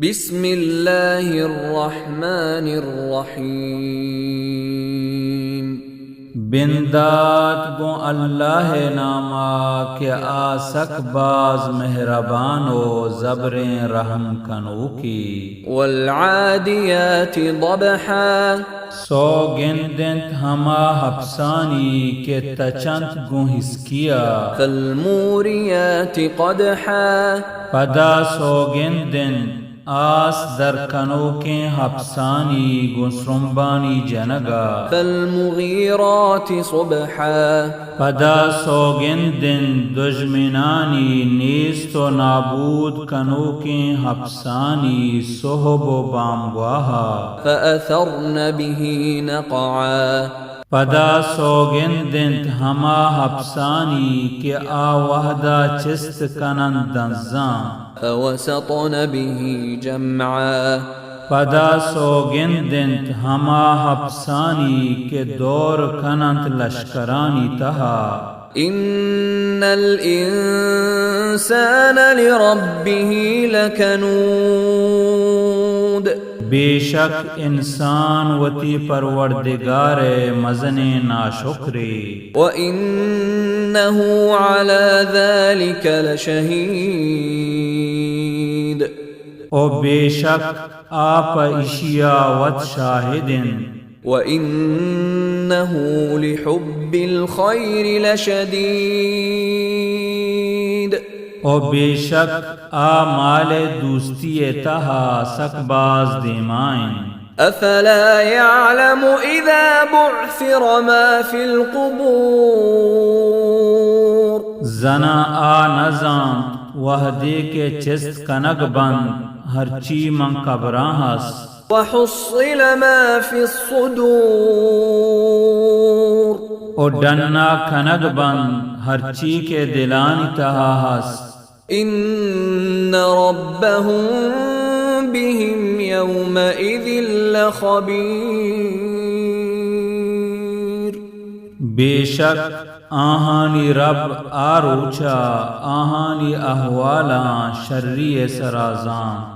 बिस्मिल्लाहिर्रहमानिर्रहीम। बिंदात गो अल्लाह नामा के आसक बाज मेहरबान ओ ज़ब्रें रहम कनो की। वल्आदियाति ज़बहा, सौगिंदंत हमा हफसानी के तचंत गो हिस्किया। फल्मूरियाति क़दहा, पदा सौगिंदंत आस दर कनो के हफसानी गुसरुम्बानी जनगा। फल्मुगीराति सुबहा, पदा सौगिंदन दुश्मनानी नीस्तो नाबूद कनो के हफसानी सोहबो बामवाहा। फअथरन बिही नक़आ, पदा सौगिंदंत हमा हफसानी के आवहदा चिस्त कनन दंजा। फवसतन बिही जमआ, पदा सौगिंदंत हमा हफसानी के दौर कनंत लश्करानी तहा। इन्नल इंसान लिरब्बिही लकनूद, बेशक इंसान वती परवरदिगारे मजने नाशुक्रे। व इन्नहु अला ज़ालिक लशहीद, ओ बेशक आप इशिया वत शाहिदिन। व इन्नहु लिहुब्बिल खैरि लशदीद, ओ बेशक आ माले दूस्ती तहा सकबाज देमाइन। अफला यअलमु इज़ा बुअसिर मा फिल क़ुबूर, जना आ नजान वहदे के चिस्त कनक बंद हरची मन कबरां हस। वहुस्सिल मा फिस्सुदूर, ओ डन्ना कनक बंद हरची के दिलानी तहा हस। इन्न रब्बहुम बिहिम यौमइज़िन लख़बीर, बेशक आहानी रब आरोचा आहानी अहवाला शर्री सराजांत।